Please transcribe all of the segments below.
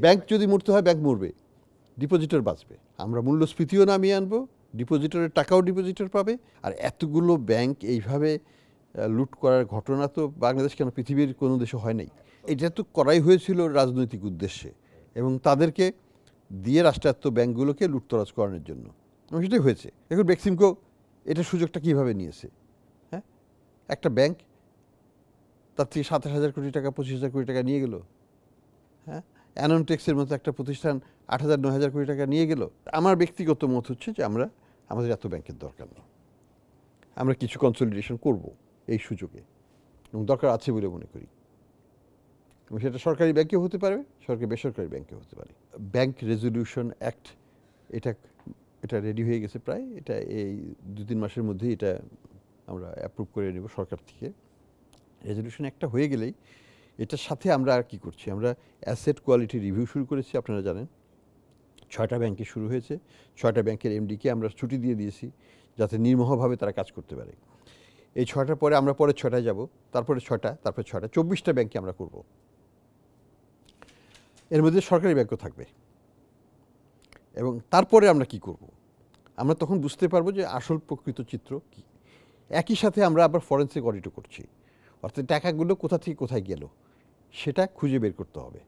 Bank যদি মরতে হয় ব্যাংক মরবে, ডিপোজিটর বাঁচবে। আমরা মূল্যস্ফীতিও নামিয়ে আনবো, ডিপোজিটরের টাকাও ডিপোজিটর পাবে। আর এতগুলো ব্যাংক এইভাবে লুট করার ঘটনা তো বাংলাদেশ কেন পৃথিবীর কোনো দেশে হয় নাই। এটা তো করাই হয়েছিল রাজনৈতিক উদ্দেশ্যে এবং তাদেরকে দিয়ে রাষ্ট্রায়ত্ত ব্যাংকগুলোকে লুটতরাজ করানোর জন্য, এবং সেটাই হয়েছে। এখন বেক্সিমকো এটার সুযোগটা কীভাবে নিয়েছে? হ্যাঁ, একটা ব্যাংক তার থেকে 27,000 কোটি টাকা 25,000 কোটি টাকা নিয়ে গেল। হ্যাঁ, অ্যাননটেক্সের মতো একটা প্রতিষ্ঠান 8,000-9,000 কোটি টাকা নিয়ে গেল। আমার ব্যক্তিগত মত হচ্ছে যে আমাদের এত ব্যাংকের দরকার নেই, আমরা কিছু কনসলিডেশন করব এই সুযোগে, এবং দরকার আছে বলে মনে করি। এবং সেটা সরকারি ব্যাংকেও হতে পারে, সরকারি বেসরকারি ব্যাংকেও হতে পারে। ব্যাংক রেজলিউশন অ্যাক্ট এটা রেডি হয়ে গেছে প্রায়। এটা এই 2-3 মাসের মধ্যেই এটা আমরা অ্যাপ্রুভ করে নেব সরকার থেকে। রেজলিউশন একটা হয়ে গেলেই এটার সাথে আমরা আর কি করছি, আমরা অ্যাসেট কোয়ালিটি রিভিউ শুরু করেছি। আপনারা জানেন 6টা ব্যাংকে শুরু হয়েছে। 6টা ব্যাংকের এমডিকে আমরা ছুটি দিয়ে দিয়েছি যাতে নির্মোহভাবে তারা কাজ করতে পারে। এই 6টার পরে আমরা পরে 6টায় যাব, তারপরে 6টা, তারপরে 6টা, 24টা ব্যাংকে আমরা করব। এর মধ্যে সরকারি ব্যাংকও থাকবে। এবং তারপরে আমরা কি করব, আমরা তখন বুঝতে পারবো যে আসল প্রকৃত চিত্র কী। একই সাথে আমরা আবার ফরেনসিক অডিটও করছি, অর্থাৎ টাকাগুলো কোথা থেকে কোথায় গেল সেটা খুঁজে বের করতে হবে।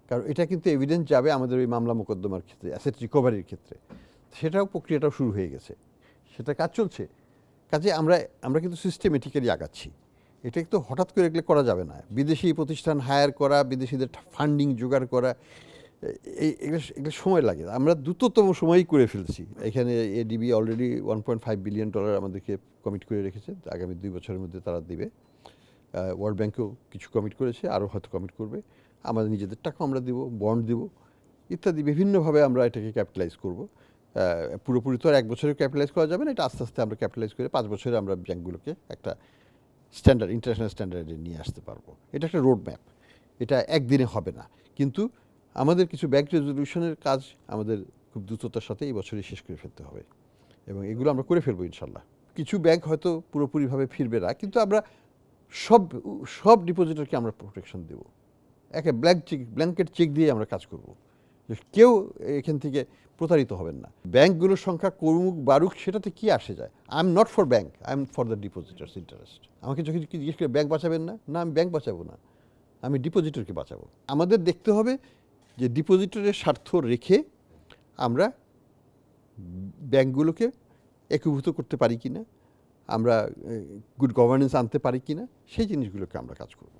কারণ এটা কিন্তু এভিডেন্স যাবে আমাদের ওই মামলা মোকদ্দমার ক্ষেত্রে, অ্যাসেট রিকভারির ক্ষেত্রে। সেটাও প্রক্রিয়াটাও শুরু হয়ে গেছে, সেটা কাজ চলছে। কাজে আমরা কিন্তু সিস্টেমেটিক্যালি আগাচ্ছি। এটা কিন্তু হঠাৎ করে এগুলো করা যাবে না। বিদেশি প্রতিষ্ঠান হায়ার করা, বিদেশিদের ফান্ডিং জোগাড় করা, এগুলো সময় লাগে। আমরা দ্রুততম সময়ই করে ফেলছি। এখানে এডিবি অলরেডি $1.5 বিলিয়ন আমাদেরকে কমিট করে রেখেছে, আগামী 2 বছরের মধ্যে তারা দিবে। ওয়ার্ল্ড ব্যাংকও কিছু কমিট করেছে, আরও হয়তো কমিট করবে। আমাদের নিজেদের টাকা আমরা দেব, বন্ড দেব ইত্যাদি বিভিন্নভাবে আমরা এটাকে ক্যাপিটালাইজ করব। পুরোপুরি তো আর 1 বছরে ক্যাপিটালাইজ করা যাবে না, এটা আস্তে আস্তে আমরা ক্যাপিটালাইজ করে 5 বছরে আমরা ব্যাংকগুলোকে একটা স্ট্যান্ডার্ড, ইন্টারন্যাশনাল স্ট্যান্ডার্ডে নিয়ে আসতে পারবো। এটা একটা রোড ম্যাপ, এটা একদিনে হবে না। কিন্তু আমাদের কিছু ব্যাংক রেজলিউশনের কাজ আমাদের খুব দ্রুততার সাথে এই বছরই শেষ করে ফেলতে হবে, এবং এগুলো আমরা করে ফেলবো ইনশাল্লাহ। কিছু ব্যাংক হয়তো পুরোপুরিভাবে ফিরবে না, কিন্তু আমরা সব ডিপোজিটরকে আমরা প্রোটেকশন দেব। একে ব্ল্যাঙ্কেট চেক দিয়ে আমরা কাজ করব, কেউ এখান থেকে প্রতারিত হবেন না। ব্যাংকগুলোর সংখ্যা কমুক বাড়ুক সেটাতে কি আসে যায়। I am not for bank, I am for the ডিপোজিটার্স interest. আমাকে যখন জিজ্ঞেস করে ব্যাংক বাঁচাবেন না, না আমি ব্যাংক বাঁচাবো না, আমি ডিপোজিটরকে বাঁচাবো। আমাদের দেখতে হবে যে ডিপোজিটরের স্বার্থ রেখে আমরা ব্যাংকগুলোকে একীভূত করতে পারি কিনা, আমরা গুড গভর্নেন্স আনতে পারি কিনা, সেই জিনিসগুলোকে আমরা কাজ করব।